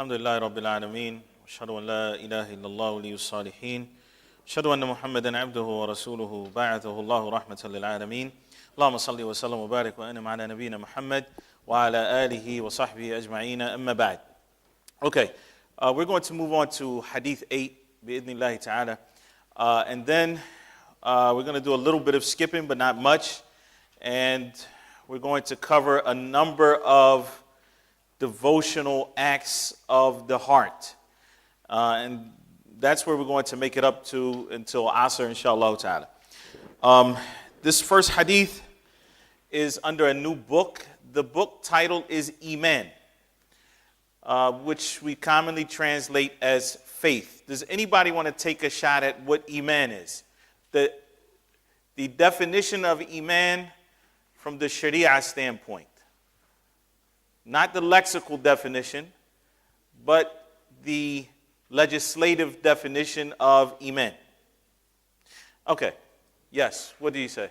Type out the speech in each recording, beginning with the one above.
Alhamdulillah Rabbil Alameen. Ashhadu an la ilaha illallah waliyus salihin. Ashhadu anna Muhammadan abduhu wa rasuluhu ba'athahu Allahu rahmatan lil alameen. Allahumma salli wa sallam wa barik wa an'im ala nabiyyina Muhammad wa ala alihi wa sahbihi ajma'ina amma ba'd. Okay, we're going to move on to Hadith 8 bi'idhnillahi ta'ala. And then we're going to do a little bit of skipping, but not much. And we're going to cover a number of devotional acts of the heart. And that's where we're going to make it up to until Asr, inshallah ta'ala. This first hadith is under a new book. The book title is Emaan, which we commonly translate as faith. Does anybody want to take a shot at what Emaan is? The definition of Emaan from the Sharia standpoint. Not the lexical definition, but the legislative definition of Emaan. Okay. Yes. What do you say?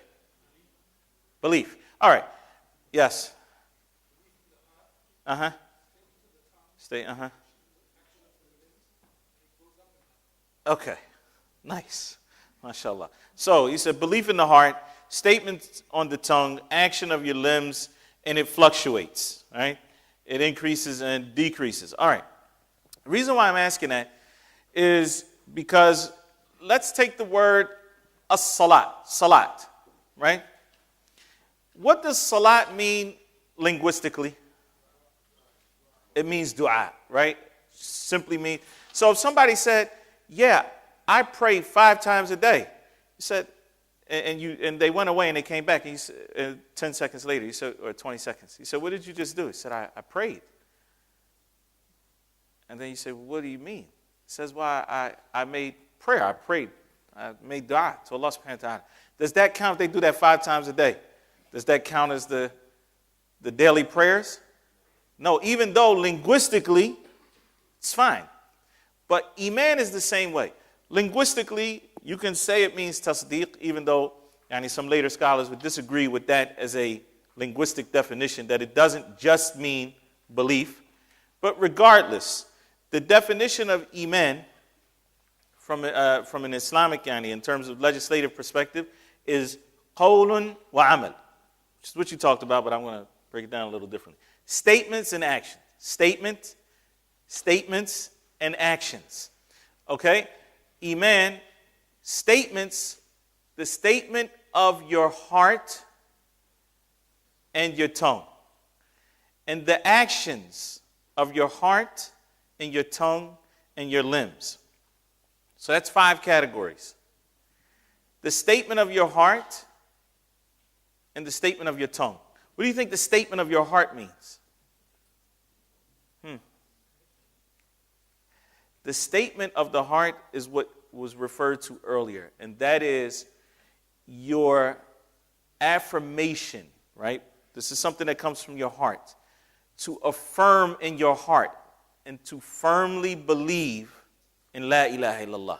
Belief. All right. Yes. Uh-huh. Stay, uh-huh. Okay. Nice. MashaAllah. So, he said belief in the heart, statements on the tongue, action of your limbs, and it fluctuates, right? It increases and decreases. All right. The reason why I'm asking that is because let's take the word salat, right? What does salat mean linguistically? It means dua, right? Simply means. So if somebody said, yeah, I pray 5 times a day, he said, and they went away and they came back, and he said, 10 seconds later, he said, or 20 seconds. He said, what did you just do? He said, I prayed. And then you say, well, what do you mean? He says, well, I made prayer. I prayed. I made dua to Allah subhanahu wa ta'ala. Does that count if they do that 5 times a day? Does that count as the daily prayers? No, even though linguistically, it's fine. But Emaan is the same way. Linguistically, you can say it means tasdeeq, even though some later scholars would disagree with that as a linguistic definition, that it doesn't just mean belief. But regardless, the definition of Emaan from an Islamic in terms of legislative perspective is qawlun wa amal, which is what you talked about, but I'm going to break it down a little differently. Statements and actions. Statements and actions. Okay? Emaan, statements, the statement of your heart and your tongue, and the actions of your heart and your tongue and your limbs. So that's 5 categories. The statement of your heart and the statement of your tongue. What do you think the statement of your heart means? The statement of the heart is what was referred to earlier, and that is your affirmation, right? This is something that comes from your heart. To affirm in your heart and to firmly believe in La ilaha illallah.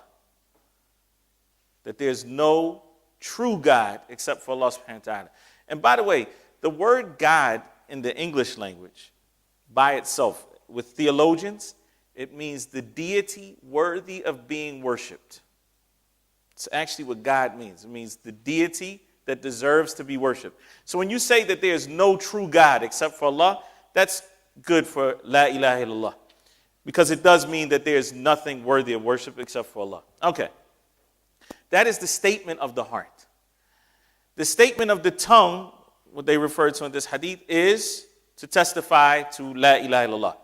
That there's no true God except for Allah subhanahu wa ta'ala. And by the way, the word God in the English language by itself, with theologians, it means the deity worthy of being worshipped. It's actually what God means. It means the deity that deserves to be worshipped. So when you say that there's no true God except for Allah, that's good for La ilaha illallah. Because it does mean that there's nothing worthy of worship except for Allah. Okay. That is the statement of the heart. The statement of the tongue, what they refer to in this hadith, is to testify to La ilaha illallah.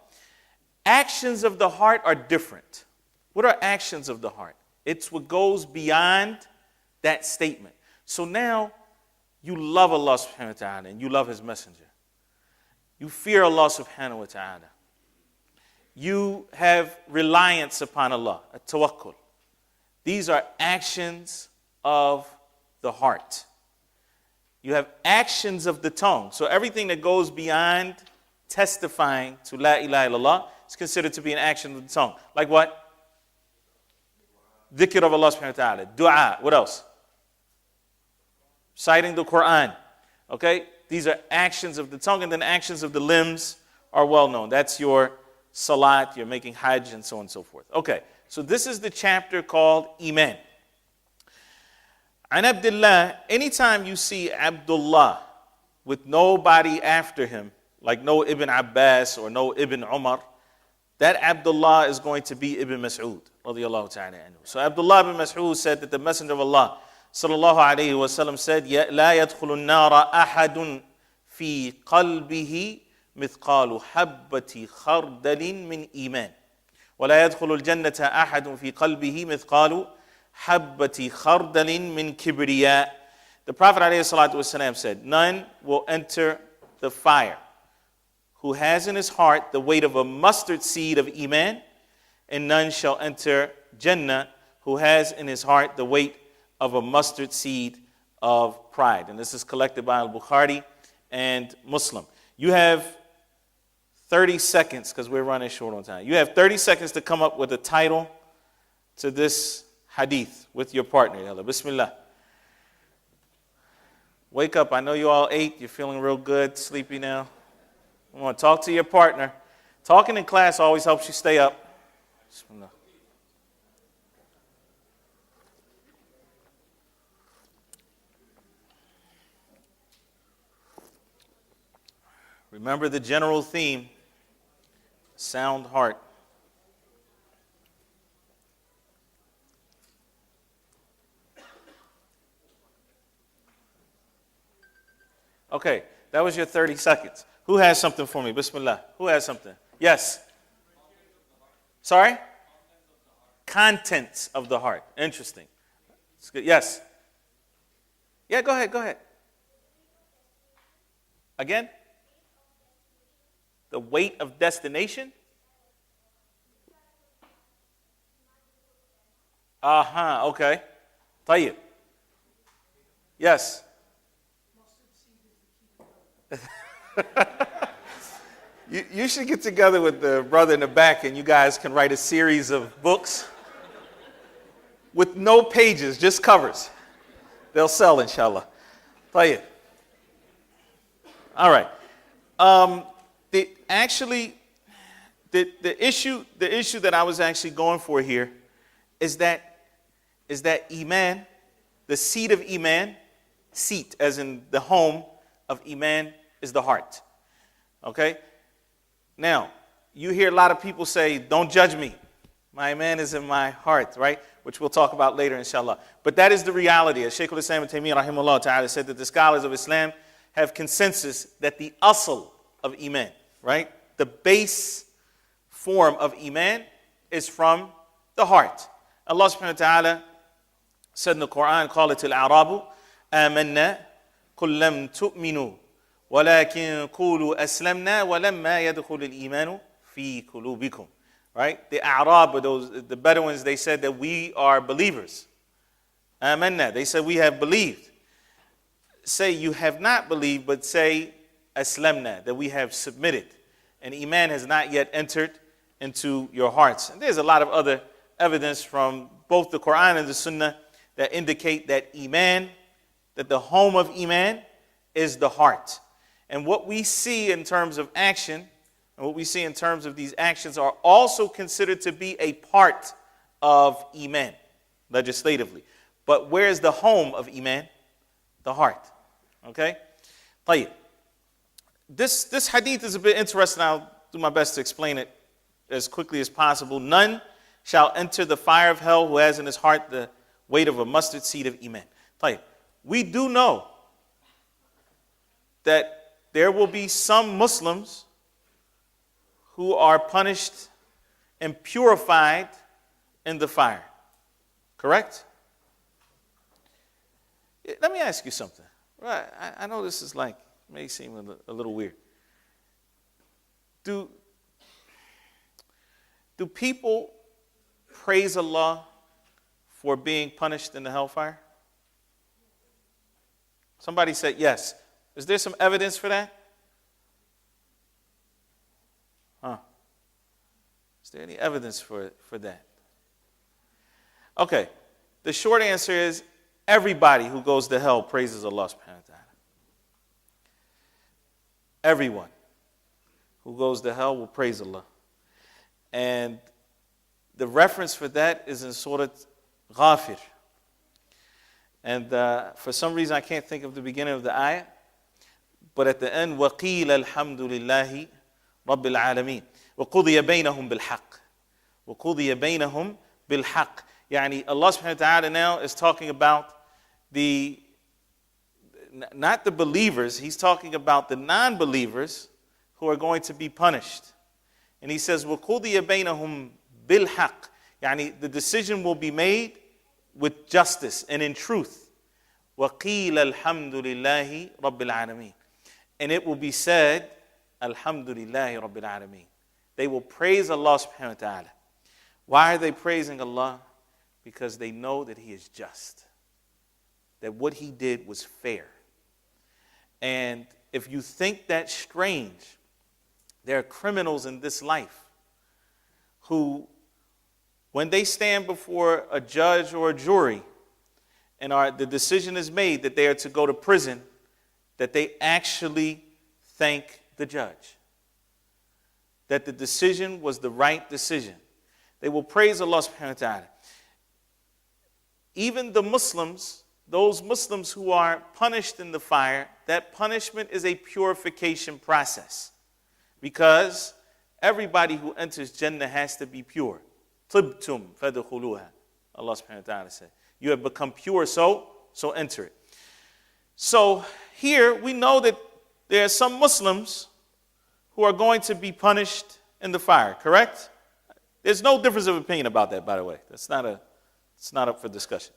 Actions of the heart are different. What are actions of the heart? It's what goes beyond that statement. So now you love Allah subhanahu wa ta'ala and you love His messenger. You fear Allah subhanahu wa ta'ala. You have reliance upon Allah, a tawakkul. These are actions of the heart. You have actions of the tongue. So everything that goes beyond testifying to La ilaha illallah is considered to be an action of the tongue. Like what? Dhikr of Allah subhanahu wa ta'ala. Dua. What else? Citing the Quran. Okay? These are actions of the tongue, and then actions of the limbs are well known. That's your salat, you're making hajj, and so on and so forth. Okay, so this is the chapter called Iman. An Abdullah, anytime you see Abdullah with nobody after him, like no Ibn Abbas or no Ibn Umar, that Abdullah is going to be Ibn Mas'ud, radiyallahu ta'ala anhu. So Abdullah ibn Mas'ud said that the Messenger of Allah, sallallahu alayhi wa sallam, said, لا يدخل النار أحد في قلبه مثقال حبة خردل من إيمان ولا يدخل الجنة أحد في قلبه مثقال حبة خردل من كبرياء. The Prophet ﷺ said, none will enter the fire who has in his heart the weight of a mustard seed of Iman, and none shall enter Jannah who has in his heart the weight of a mustard seed of pride. And this is collected by Bukhari and Muslim. You have 30 seconds, because we're running short on time. You have 30 seconds to come up with a title to this hadith with your partner. Bismillah. Wake up. I know you all ate. You're feeling real good, sleepy now. You want to talk to your partner. Talking in class always helps you stay up. Bismillah. Remember the general theme, sound heart. Okay, that was your 30 seconds. Who has something for me? Bismillah. Who has something? Yes. Sorry? Contents of the heart. Interesting. It's good. Yes. Yeah, go ahead. Again? The weight of destination? Okay. Tahir. Yes. You should get together with the brother in the back and you guys can write a series of books with no pages, just covers. They'll sell, inshallah. Tahir. All right. The issue that I was actually going for here is that Iman, the seat of Iman, seat as in the home of Iman, is the heart. Okay? Now, you hear a lot of people say, don't judge me. My Iman is in my heart, right? Which we'll talk about later, inshallah. But that is the reality. As Shaykh al-Islam ibn Taymiyyah, rahimahullah ta'ala, said that the scholars of Islam have consensus that the asl of Iman, right? The base form of Iman is from the heart. Allah subhanahu wa ta'ala said in the Quran, قالت الأعراب آمنا قل لم تؤمنوا ولكن قولوا أسلمنا ولما يدخل الإيمان في قلوبكم. Right? The A'rab, or the Bedouins, they said that we are believers. Amanna. They said we have believed. Say you have not believed, but say aslamna, that we have submitted. And Iman has not yet entered into your hearts. And there's a lot of other evidence from both the Quran and the Sunnah that indicate that Iman, that the home of Iman is the heart. And what we see in terms of action, and what we see in terms of these actions are also considered to be a part of Iman, legislatively. But where is the home of Iman? The heart. Okay? طيب. This hadith is a bit interesting. I'll do my best to explain it as quickly as possible. None shall enter the fire of hell who has in his heart the weight of a mustard seed of Iman. طيب. We do know that there will be some Muslims who are punished and purified in the fire. Correct? Let me ask you something. Right? I know this is may seem a little weird. Do people praise Allah for being punished in the hellfire? Somebody said yes. Is there some evidence for that? Is there any evidence for that? Okay. The short answer is everybody who goes to hell praises Allah subhanahu wa ta'ala. Everyone who goes to hell will praise Allah. And the reference for that is in Surah Ghafir. And for some reason I can't think of the beginning of the ayah. But at the end, وَقِيلَ الْحَمْدُ لِلَّهِ رَبِّ الْعَالَمِينَ وَقُضِيَ بَيْنَهُمْ بِالْحَقِّ وَقُضِيَ بَيْنَهُمْ بِالْحَقِّ. Yani Allah subhanahu wa ta'ala now is talking about not the believers, He's talking about the non-believers who are going to be punished. And He says, وَقُضِيَ بَيْنَهُمْ بِالْحَقِّ. Yani the decision will be made with justice and in truth. وَقِيلَ الْحَمْدُ لِلَّهِ رَبِّ الْعَالَمِينَ. And it will be said, Alhamdulillahi Rabbil Alameen. They will praise Allah subhanahu wa ta'ala. Why are they praising Allah? Because they know that He is just. That what He did was fair. And if you think that's strange, there are criminals in this life who, when they stand before a judge or a jury and the decision is made that they are to go to prison, that they actually thank the judge. That the decision was the right decision. They will praise Allah subhanahu wa ta'ala. Even the Muslims, those Muslims who are punished in the fire, that punishment is a purification process. Because everybody who enters Jannah has to be pure. Tibtum fadkhuluha. Allah subhanahu wa ta'ala said. You have become pure, so enter it. So here we know that there are some Muslims who are going to be punished in the fire, correct? There's no difference of opinion about that, by the way. It's not up for discussion.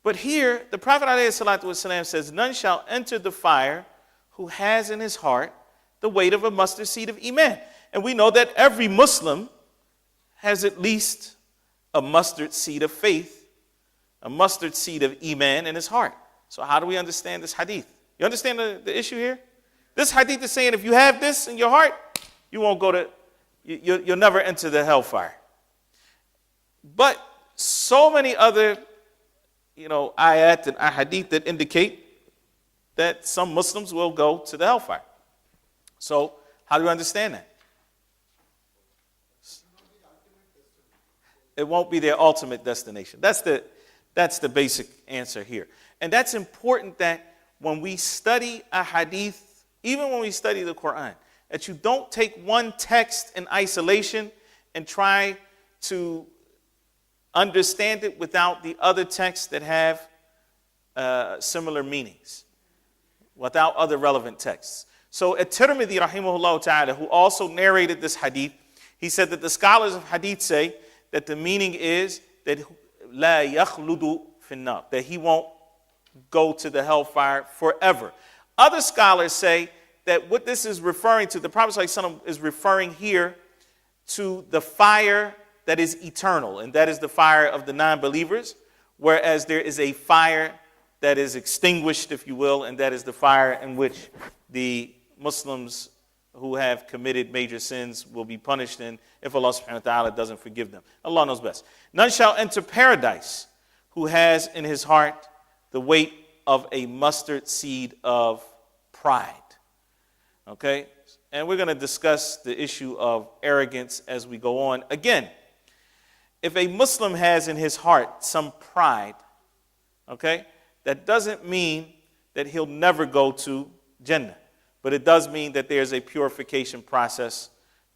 But here, the Prophet ﷺ says, none shall enter the fire who has in his heart the weight of a mustard seed of Iman. And we know that every Muslim has at least a mustard seed of faith, a mustard seed of Iman in his heart. So how do we understand this hadith? You understand the issue here? This hadith is saying if you have this in your heart, you won't you'll never enter the hellfire. But so many other, ayat and ahadith that indicate that some Muslims will go to the hellfire. So how do you understand that? It won't be their ultimate destination. That's the basic answer here. And that's important that when we study a hadith, even when we study the Quran, that you don't take one text in isolation and try to understand it without the other texts that have similar meanings, without other relevant texts. So At-Tirmidhi rahimahullah ta'ala, who also narrated this hadith, he said that the scholars of hadith say that the meaning is that la yakhludu finnar, that he won't go to the hellfire forever. Other scholars say that what this is referring to, the Prophet ﷺ is referring here to the fire that is eternal, and that is the fire of the non-believers, whereas there is a fire that is extinguished, if you will, and that is the fire in which the Muslims who have committed major sins will be punished in if Allah subhanahu wa ta'ala doesn't forgive them. Allah knows best. None shall enter paradise who has in his heart the weight of a mustard seed of pride. Okay? And we're going to discuss the issue of arrogance as we go on. Again, if a Muslim has in his heart some pride, okay, that doesn't mean that he'll never go to Jannah. But it does mean that there's a purification process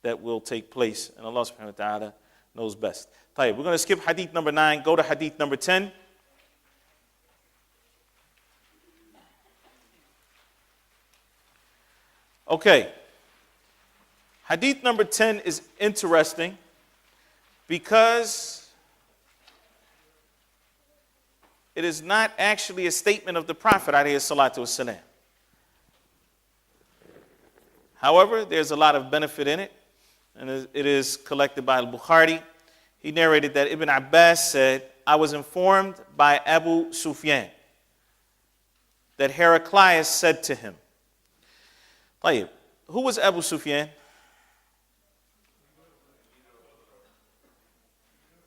that will take place. And Allah subhanahu wa ta'ala knows best. We're going to skip hadith number 9, go to hadith number 10. Okay. Hadith number 10 is interesting because it is not actually a statement of the Prophet alayhi salatu wasalam. However, there's a lot of benefit in it, and it is collected by Bukhari. He narrated that Ibn Abbas said, I was informed by Abu Sufyan that Heraclius said to him. Who was Abu Sufyan?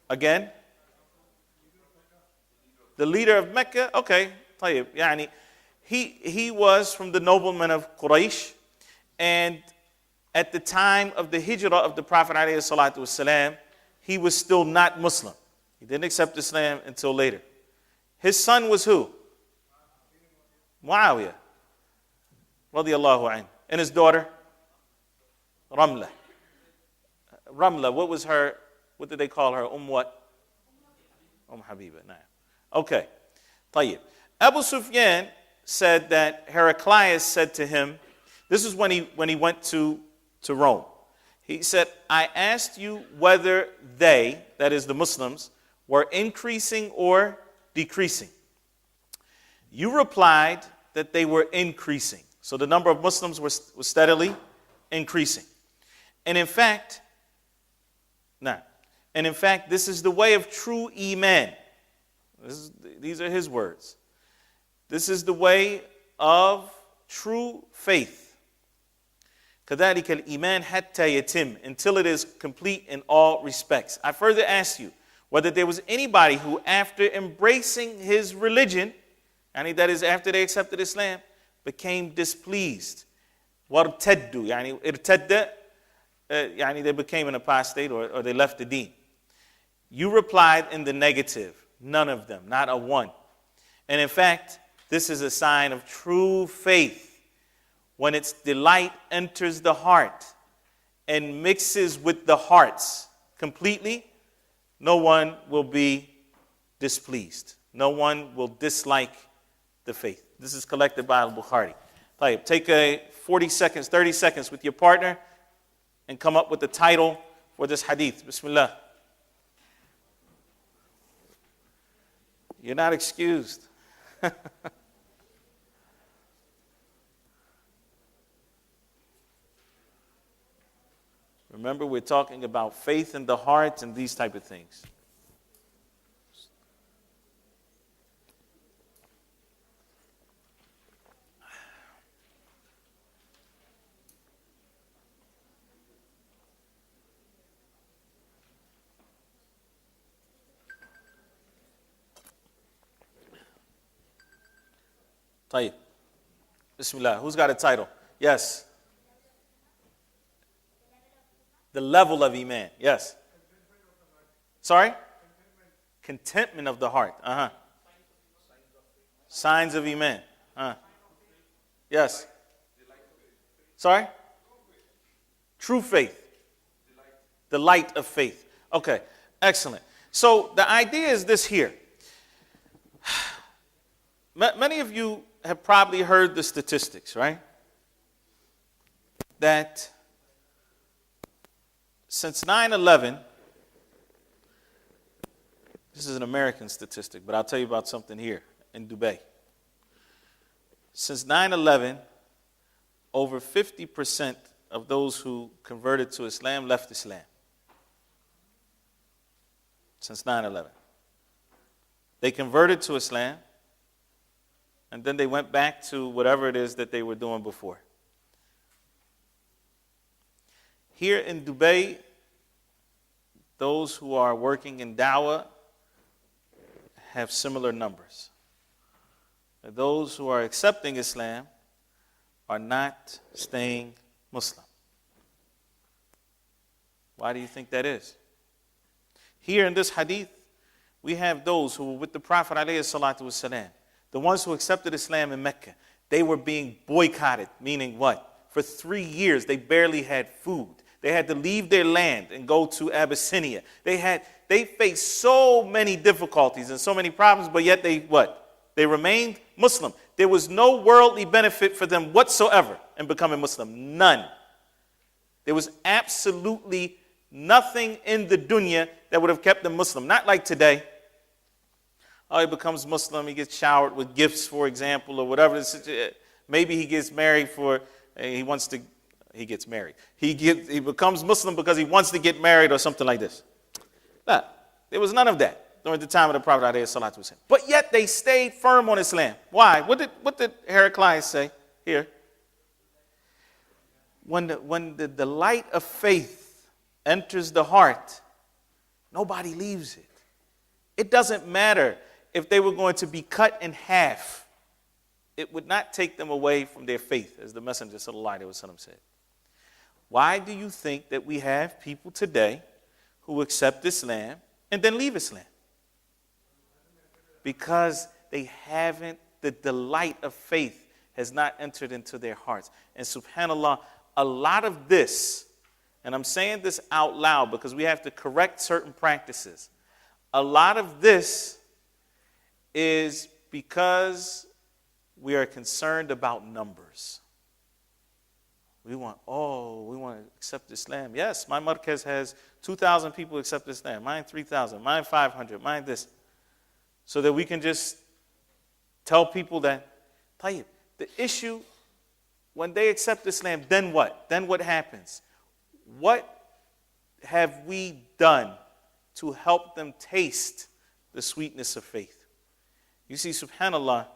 Again? The leader of Mecca? Okay. He was from the noblemen of Quraysh. And at the time of the hijrah of the Prophet ﷺ, he was still not Muslim. He didn't accept Islam until later. His son was who? Muawiyah, radiyallahu anhu. And his daughter? Ramla. Ramla, what did they call her? What? Habiba. Nah. Okay. Tayyib. Abu Sufyan said that Heraclius said to him, this is when he went to Rome. He said, I asked you whether they, that is the Muslims, were increasing or decreasing. You replied that they were increasing. So the number of Muslims was steadily increasing. And in fact, this is the way of true Emaan. These are his words. This is the way of true faith. كَذَلِكَ الْإِيمَانِ حَتَّى يَتِمْ, until it is complete in all respects. I further asked you whether there was anybody who, after embracing his religion, and that is after they accepted Islam, became displeased. وَارْتَدُّ, يعني ارتد, يعني they became an apostate or they left the deen. You replied in the negative. None of them, not a one. And in fact, this is a sign of true faith. When its delight enters the heart and mixes with the hearts completely, no one will be displeased. No one will dislike the faith. This is collected by Bukhari. Take a 40 seconds, 30 seconds with your partner and come up with the title for this hadith. Bismillah. You're not excused. Remember, we're talking about faith in the heart and these type of things. Tayyib. Bismillah. Who's got a title? Yes. The level of Iman. Yes. Sorry? Contentment of the heart. Signs of Iman. Yes. Sorry? True faith. The light of faith. Okay. Excellent. So the idea is this here. Many of you have probably heard the statistics, right? That since 9/11, this is an American statistic, but I'll tell you about something here in Dubai. Since 9/11, over 50% of those who converted to Islam left Islam. Since 9/11. They converted to Islam, and then they went back to whatever it is that they were doing before. Here in Dubai, those who are working in dawah have similar numbers. Those who are accepting Islam are not staying Muslim. Why do you think that is? Here in this hadith, we have those who were with the Prophet ﷺ, the ones who accepted Islam in Mecca. They were being boycotted, meaning what? For 3 years, they barely had food. They had to leave their land and go to Abyssinia. They faced so many difficulties and so many problems, but yet they remained Muslim. There was no worldly benefit for them whatsoever in becoming Muslim. None. There was absolutely nothing in the dunya that would have kept them Muslim. Not like today. Oh, he becomes Muslim, he gets showered with gifts, for example, or whatever. Maybe he gets married he gets married. He becomes Muslim because he wants to get married or something like this. No, there was none of that during the time of the Prophet ﷺ. But yet they stayed firm on Islam. Why? What did Heraclius say here? When the light of faith enters the heart, nobody leaves it. It doesn't matter if they were going to be cut in half. It would not take them away from their faith, as the Messenger ﷺ said. Why do you think that we have people today who accept Islam and then leave Islam? Because they haven't, the delight of faith has not entered into their hearts. And subhanAllah, a lot of this, and I'm saying this out loud because we have to correct certain practices. A lot of this is because we are concerned about numbers. We want to accept Islam. Yes, my markaz has 2,000 people accept Islam. Mine 3,000. Mine 500. Mine this. So that we can just tell people that, Tahir, the issue, when they accept Islam, then what? Then what happens? What have we done to help them taste the sweetness of faith? You see, subhanAllah,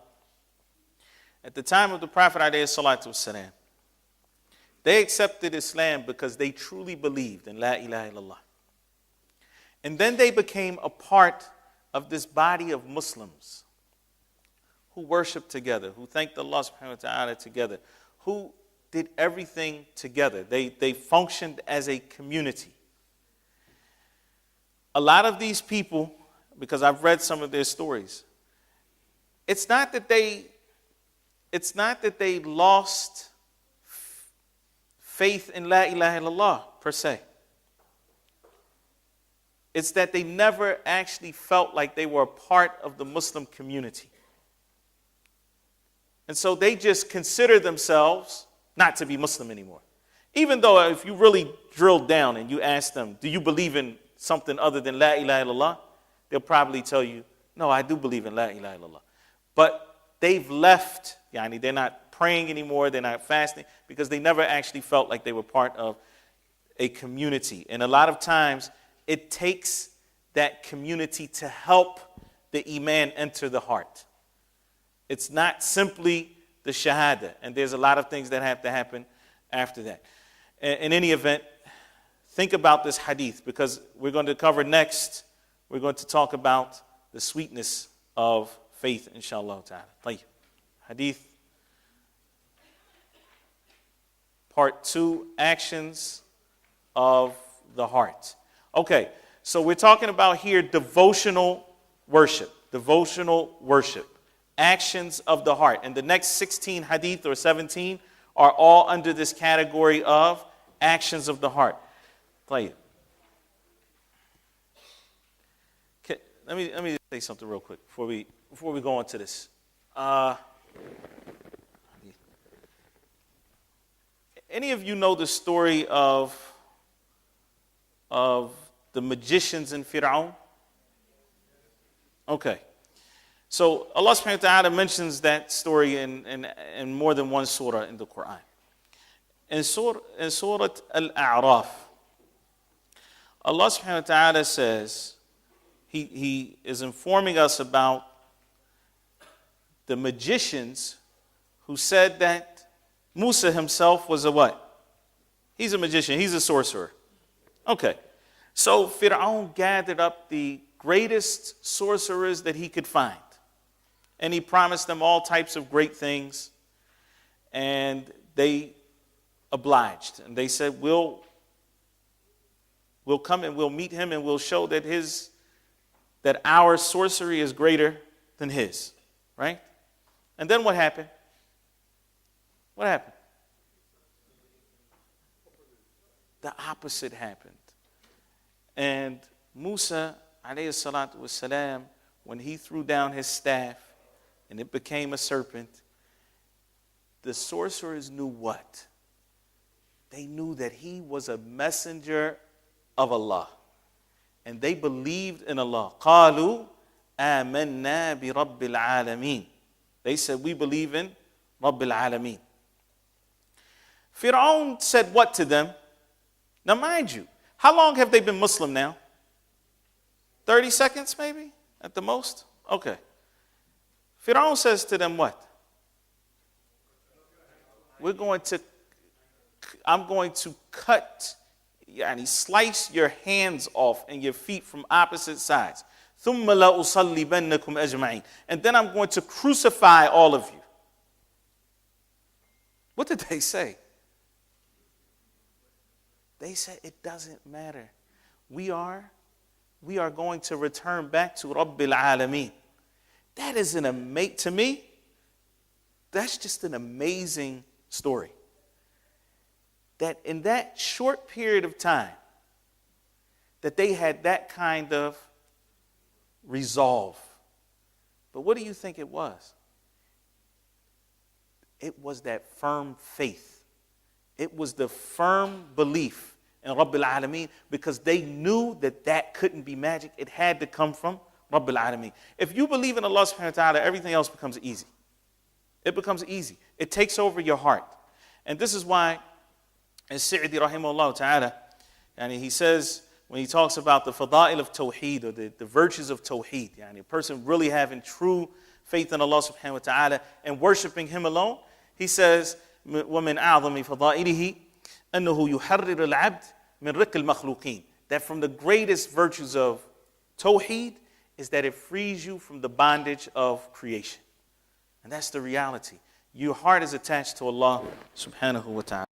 at the time of the Prophet ﷺ, they accepted Islam because they truly believed in La ilaha illallah. And then they became a part of this body of Muslims who worshiped together, who thanked Allah subhanahu wa ta'ala together, who did everything together. They functioned as a community. A lot of these people, because I've read some of their stories, it's not that they lost faith in La ilaha illallah per se. It's that they never actually felt like they were a part of the Muslim community. And so they just consider themselves not to be Muslim anymore. Even though if you really drill down and you ask them, do you believe in something other than La ilaha illallah? They'll probably tell you, no, I do believe in La ilaha illallah. But they've left, they're not praying anymore, they're not fasting, because they never actually felt like they were part of a community. And a lot of times, it takes that community to help the Iman enter the heart. It's not simply the Shahada, and there's a lot of things that have to happen after that. In any event, think about this hadith, because we're going to cover next, we're going to talk about the sweetness of faith, inshallah ta'ala. Hadith part 2, actions of the heart. Okay, so we're talking about here devotional worship, actions of the heart. And the next 16 hadith or 17 are all under this category of actions of the heart. Play it. Okay, let me say something real quick before we go on to this. Any of you know the story of the magicians in Fir'aun? Okay. So Allah subhanahu wa ta'ala mentions that story in more than one surah in the Quran. In Surah Al-A'raf, Allah subhanahu wa ta'ala says, He is informing us about the magicians who said that Musa himself was a what? He's a magician, he's a sorcerer. Okay. So Fir'aun gathered up the greatest sorcerers that he could find. And he promised them all types of great things. And they obliged. And they said, we'll come and we'll meet him and we'll show that our sorcery is greater than his. Right? And then what happened? What happened? The opposite happened. And Musa, alayhi salatu wasalam, when he threw down his staff and it became a serpent, the sorcerers knew what? They knew that he was a messenger of Allah. And they believed in Allah. قَالُوا آمَنَّا بِرَبِّ الْعَالَمِينَ. They said, we believe in Rabb al-Alameen. Fir'aun said what to them? Now mind you, how long have they been Muslim now? 30 seconds maybe, at the most? Okay. Fir'aun says to them what? I'm going to cut, slice your hands off and your feet from opposite sides. ثُمَّ لَأُصَلِّبَنَّكُمْ أَجْمَعِينَ. And then I'm going to crucify all of you. What did they say? They said it doesn't matter. We are going to return back to Rabbil Alameen. That is to me, that's just an amazing story. That in that short period of time, that they had that kind of resolve. But what do you think it was? It was that firm faith. It was the firm belief in Rabbil Alameen, because they knew that that couldn't be magic. It had to come from Rabbil Alameen. If you believe in Allah subhanahu wa ta'ala, everything else becomes easy. It becomes easy. It takes over your heart. And this is why, as Sa'idi rahimahullah ta'ala, and he says, when he talks about the fada'il of tawhid, or the virtues of tawhid, a person really having true faith in Allah subhanahu wa ta'ala and worshiping Him alone, he says, وَمِنْ أَعْظَمِ فَضَائِلِهِ أَنَّهُ يُحَرِّرُ الْعَبْدِ مِنْ رِقِّ الْمَخْلُوقِينَ. That from the greatest virtues of tawhid is that it frees you from the bondage of creation. And that's the reality. Your heart is attached to Allah subhanahu wa ta'ala.